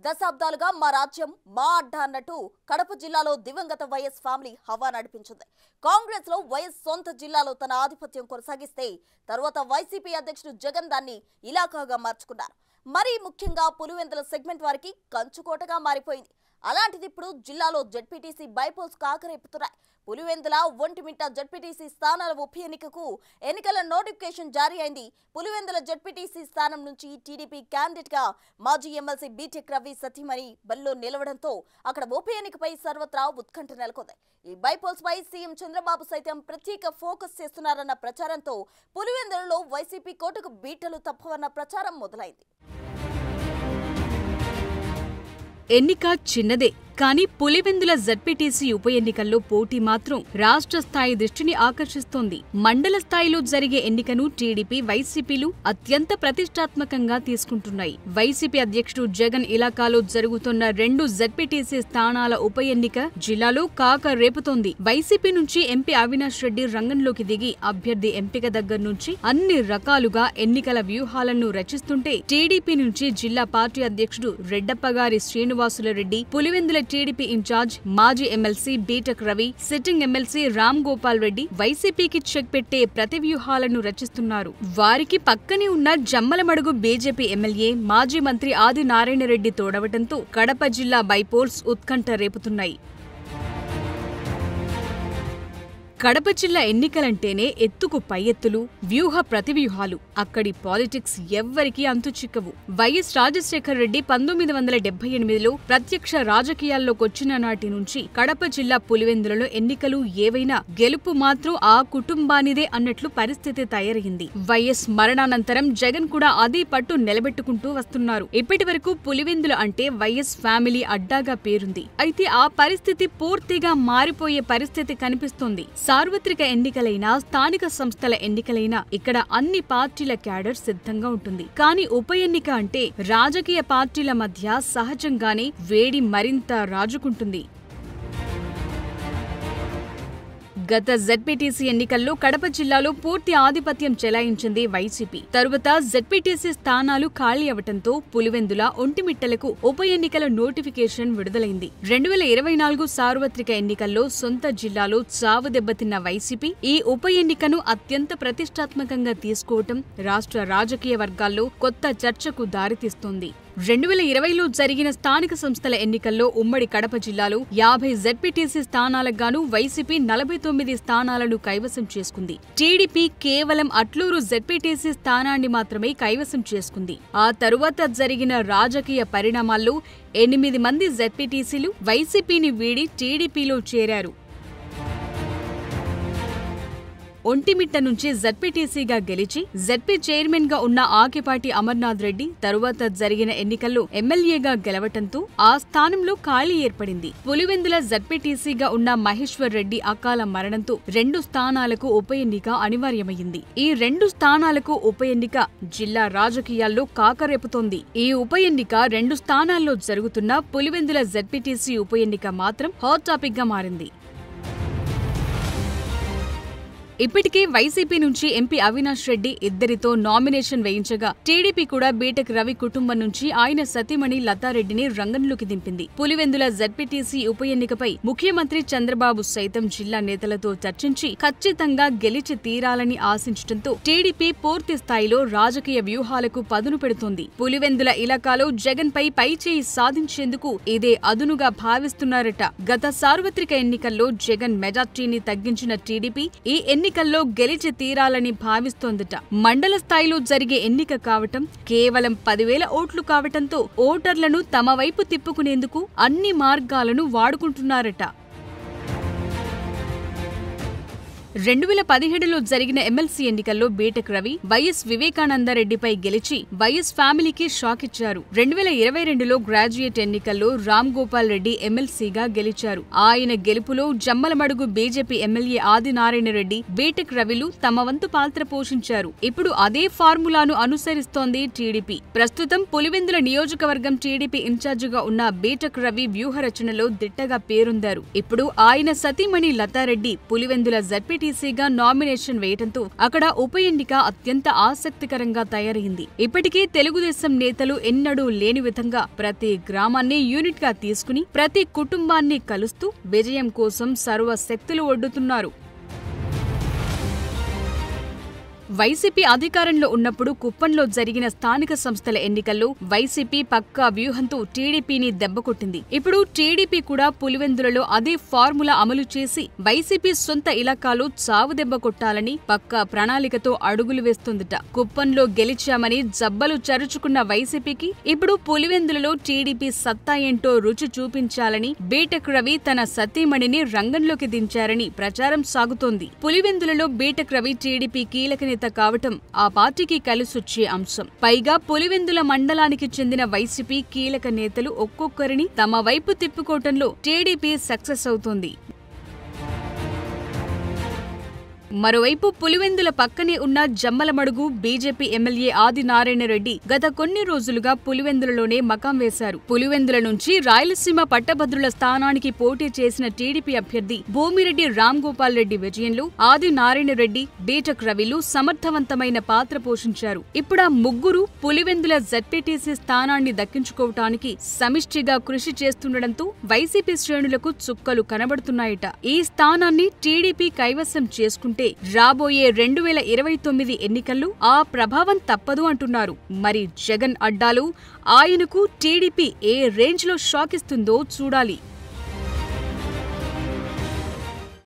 దశాబ్దాలుగా మా రాజ్యం మా అడ్డా అన్నట్టు కడప జిల్లాలో దివంగత వైఎస్ ఫ్యామిలీ హవా నడిపించింది. కాంగ్రెస్ లో వైఎస్ సొంత జిల్లాలో తన ఆధిపత్యం కొనసాగిస్తే తర్వాత వైసీపీ అధ్యక్షుడు జగన్ దాన్ని ఇలాకాగా మార్చుకున్నారు. మరీ ముఖ్యంగా పులివెందుల సెగ్మెంట్ వారికి కంచుకోటగా మారిపోయింది. అలాంటిది ఇప్పుడు జిల్లాలో జెడ్పీటీసీ బైపోల్స్ కాకరేపుతున్నాయి. పులివెందుల ఒంటిమిట్ట జెడ్పీటీసీ స్థానాల ఉప ఎన్నికకు ఎన్నికల నోటిఫికేషన్ జారీ అయింది. పులివెందుల జెడ్పీటీసీ స్థానం నుంచి టీడీపీ క్యాండిడేట్ గా మాజీ ఎమ్మెల్సీ బీటెక్ రవి సతీమణి బరిలో నిలవడంతో అక్కడ ఉప ఎన్నికపై సర్వత్రా ఉత్కంఠ నెలకొంది. ఈ బైపోల్స్ పై సీఎం చంద్రబాబు సైతం ప్రత్యేక ఫోకస్ చేస్తున్నారన్న ప్రచారంతో పులివెందులలో వైసీపీ కోటకు బీటలు తప్పవన్న ప్రచారం మొదలైంది. ఎన్నిక చిన్నదే కానీ పులివెందుల జెడ్పీటీసీ ఉప ఎన్నికల్లో పోటీ మాత్రం రాష్ట్ర స్థాయి దృష్టిని ఆకర్షిస్తోంది. మండల స్థాయిలో జరిగే ఎన్నికను టీడీపీ, వైసీపీలు అత్యంత ప్రతిష్టాత్మకంగా తీసుకుంటున్నాయి. వైసీపీ అధ్యక్షుడు జగన్ ఇలాకాలో జరుగుతున్న 2 జెడ్పీటీసీ స్థానాల ఉప ఎన్నిక జిల్లాలో కాక రేపుతోంది. వైసీపీ నుంచి ఎంపీ అవినాష్ రెడ్డి రంగంలోకి దిగి అభ్యర్థి ఎంపిక దగ్గర నుంచి అన్ని రకాలుగా ఎన్నికల వ్యూహాలను రచిస్తుంటే, టీడీపీ నుంచి జిల్లా పార్టీ అధ్యక్షుడు రెడ్డప్పగారి శ్రీనివాసులరెడ్డి, పులివెందుల టీడీపీ ఇన్ఛార్జ్ మాజీ MLC BTech Ravi, sitting MLC Ram Gopal Reddy వైసీపీకి చెక్ పెట్టే ప్రతి వ్యూహాలను రచిస్తున్నారు. వారికి పక్కనే ఉన్న జమ్మలమడుగు బీజేపీ ఎమ్మెల్యే మాజీ మంత్రి ఆదినారాయణ రెడ్డి తోడవటంతో కడప జిల్లా బైపోల్స్ ఉత్కంఠ రేపుతున్నాయి. కడప జిల్లా ఎన్నికలంటేనే ఎత్తుకు పై ఎత్తులు, వ్యూహ ప్రతివ్యూహాలు. అక్కడి పాలిటిక్స్ ఎవ్వరికీ అంతుచిక్కవు. వైఎస్ రాజశేఖర్ రెడ్డి 1978లో ప్రత్యక్ష రాజకీయాల్లోకొచ్చిన నాటి నుంచి కడప జిల్లా పులివెందులలో ఎన్నికలు ఏవైనా గెలుపు మాత్రం ఆ కుటుంబానిదే అన్నట్లు పరిస్థితి తయారైంది. వైఎస్ మరణానంతరం జగన్ కూడా అదే పట్టు నిలబెట్టుకుంటూ వస్తున్నారు. ఇప్పటి వరకు పులివెందులు అంటే వైఎస్ ఫ్యామిలీ అడ్డాగా పేరుంది. అయితే ఆ పరిస్థితి పూర్తిగా మారిపోయే పరిస్థితి కనిపిస్తోంది. సార్వత్రిక ఎన్నికలైనా, స్థానిక సంస్థల ఎన్నికలైనా ఇక్కడ అన్ని పార్టీల క్యాడర్ సిద్ధంగా ఉంటుంది. కానీ ఉప ఎన్నిక అంటే రాజకీయ పార్టీల మధ్య సహజంగానే వేడి మరింత రాజుకుంటుంది. గత జెడ్పీటీసీ ఎన్నికల్లో కడప జిల్లాలో పూర్తి ఆధిపత్యం చెలాయించింది వైసీపీ. తరువాత జెడ్పీటీసీ స్థానాలు ఖాళీ అవటంతో పులివెందుల, ఒంటిమిట్టలకు ఉప ఎన్నికల నోటిఫికేషన్ విడుదలైంది. 2024 సార్వత్రిక ఎన్నికల్లో సొంత జిల్లాలో చావు దెబ్బతిన్న వైసీపీ ఈ ఉప ఎన్నికను అత్యంత ప్రతిష్టాత్మకంగా తీసుకోవటం రాష్ట్ర రాజకీయ వర్గాల్లో కొత్త చర్చకు దారితీస్తోంది. 2020లో జరిగిన స్థానిక సంస్థల ఎన్నికల్లో ఉమ్మడి కడప జిల్లాలో 50 జెడ్పీటీసీ స్థానాలకు గాను వైసీపీ 49 స్థానాలను కైవసం చేసుకుంది. టీడీపీ కేవలం అట్లూరు జెడ్పీటీసీ స్థానాన్ని మాత్రమే కైవసం చేసుకుంది. ఆ తరువాత జరిగిన రాజకీయ పరిణామాల్లో 8 మంది జెడ్పీటీసీలు వైసీపీని వీడి టీడీపీలో చేరారు. ఒంటిమిట్ట నుంచి జెడ్పీటీసీగా గెలిచి జెడ్పీ చైర్మన్ గా ఉన్న ఆకిపాటి అమర్నాథ్ రెడ్డి తరువాత జరిగిన ఎన్నికల్లో ఎమ్మెల్యేగా గెలవటంతో ఆ స్థానంలో ఖాళీ ఏర్పడింది. పులివెందుల జెడ్పీటీసీగా ఉన్న మహేశ్వర్ రెడ్డి అకాల మరణంతో 2 స్థానాలకు ఉప ఎన్నిక అనివార్యమైంది. ఈ 2 స్థానాలకు ఉప ఎన్నిక జిల్లా రాజకీయాల్లో కాకరేపుతోంది. ఈ ఉప ఎన్నిక 2 స్థానాల్లో జరుగుతున్న పులివెందుల జెడ్పీటీసీ ఉప ఎన్నిక మాత్రం హాట్ టాపిక్ గా మారింది. ఇప్పటికే వైసీపీ నుంచి ఎంపీ అవినాష్ రెడ్డి ఇద్దరితో నామినేషన్ వేయించగా, టీడీపీ కూడా బీటెక్ రవి కుటుంబం నుంచి ఆయన సతీమణి లతారెడ్డిని రంగంలోకి దింపింది. పులివెందుల జెడ్పీటీసీ ఉప ఎన్నికపై ముఖ్యమంత్రి చంద్రబాబు సైతం జిల్లా నేతలతో చర్చించి ఖచ్చితంగా గెలిచి తీరాలని ఆశించడంతో టీడీపీ పూర్తి స్థాయిలో రాజకీయ వ్యూహాలకు పదును పెడుతోంది. పులివెందుల ఇలాకాలో జగన్ పై చేయి సాధించేందుకు ఇదే అదునుగా భావిస్తున్నారట. గత సార్వత్రిక ఎన్నికల్లో జగన్ మెజార్టీని తగ్గించిన టీడీపీ ఈ ఎన్నికల్లో గెలిచి తీరాలని భావిస్తోందట. మండల స్థాయిలో జరిగే ఎన్నిక కావటం, కేవలం 10,000 ఓట్లు కావటంతో ఓటర్లను తమ వైపు తిప్పుకునేందుకు అన్ని మార్గాలను వాడుకుంటున్నారట. 2017లో జరిగిన ఎమ్మెల్సీ ఎన్నికల్లో బీటెక్ రవి వైఎస్ వివేకానందరెడ్డిపై గెలిచి వైఎస్ ఫ్యామిలీకి షాక్ ఇచ్చారు. 2022లో గ్రాడ్యుయేట్ ఎన్నికల్లో రామ్ గోపాల్ రెడ్డి ఎమ్మెల్సీగా గెలిచారు. ఆయన గెలుపులో Jammalamadugu BJP MLA Adinarayana Reddy, BTech రవిలు తమ వంతు పాత్ర పోషించారు. ఇప్పుడు అదే ఫార్ములాను అనుసరిస్తోంది టీడీపీ. ప్రస్తుతం పులివెందుల నియోజకవర్గం టీడీపీ ఇన్ఛార్జిగా ఉన్న బీటెక్ రవి వ్యూహరచనలో దిట్టగా పేరొందారు. ఇప్పుడు ఆయన సతీమణి లతారెడ్డి పులివెందుల జెడ్పీ జడ్పీటీసీగా నామినేషన్ వేయడంతో అక్కడ ఉప ఎన్నిక అత్యంత ఆసక్తికరంగా తయారైంది. ఇప్పటికే తెలుగుదేశం నేతలు ఎన్నడూ లేని విధంగా ప్రతి గ్రామాన్ని యూనిట్ గా తీసుకుని ప్రతి కుటుంబాన్ని కలుస్తూ విజయం కోసం సర్వశక్తులు ఒడ్డుతున్నారు. వైసీపీ అధికారంలో ఉన్నప్పుడు కుప్పంలో జరిగిన స్థానిక సంస్థల ఎన్నికల్లో వైసీపీ పక్కా వ్యూహంతో టీడీపీని దెబ్బకొట్టింది. ఇప్పుడు టీడీపీ కూడా పులివెందులలో అదే ఫార్ములా అమలు చేసి వైసీపీ సొంత ఇలాకాలో చావు దెబ్బ కొట్టాలని పక్కా ప్రణాళికతో అడుగులు వేస్తుందట. కుప్పంలో గెలిచామని జబ్బలు చరుచుకున్న వైసీపీకి ఇప్పుడు పులివెందులలో టీడీపీ సత్తా ఏంటో రుచి చూపించాలని బీటెక్ రవి తన సతీమణిని రంగంలోకి దించారని ప్రచారం సాగుతోంది. పులివెందులలో బీటెక్ రవి టీడీపీ కీలక నేత కావటం ఆ పార్టీకి కలిసొచ్చే అంశం. పైగా పులివెందుల మండలానికి చెందిన వైసీపీ కీలక నేతలు ఒక్కొక్కరిని తమ వైపు తిప్పుకోవటంలో టీడీపీ సక్సెస్ అవుతోంది. మరోవైపు పులివెందుల పక్కనే ఉన్న జమ్మలమడుగు బీజేపీ ఎమ్మెల్యే ఆదినారాయణ రెడ్డి గత కొన్ని రోజులుగా పులివెందులలోనే మకాం వేశారు. పులివెందుల నుంచి రాయలసీమ పట్టభద్రుల స్థానానికి పోటీ చేసిన టీడీపీ అభ్యర్థి భూమిరెడ్డి రామ్ గోపాల్ రెడ్డి విజయంలో ఆదినారాయణ రెడ్డి, బీటెక్ రవిలు సమర్థవంతమైన పాత్ర పోషించారు. ఇప్పుడు ఆ ముగ్గురు పులివెందుల జడ్పీటీసీ స్థానాన్ని దక్కించుకోవటానికి సమిష్టిగా కృషి చేస్తుండటంతో వైసీపీ శ్రేణులకు చుక్కలు కనబడుతున్నాయట. ఈ స్థానాన్ని టీడీపీ కైవసం చేసుకుంటే రాబోయే 2029 ఎన్నికల్లో ఆ ప్రభావం తప్పదు అంటున్నారు. మరి జగన్ అడ్డాలు ఆయనకు టీడీపీ ఏ రేంజ్లో షాక్ ఇస్తుందో చూడాలి.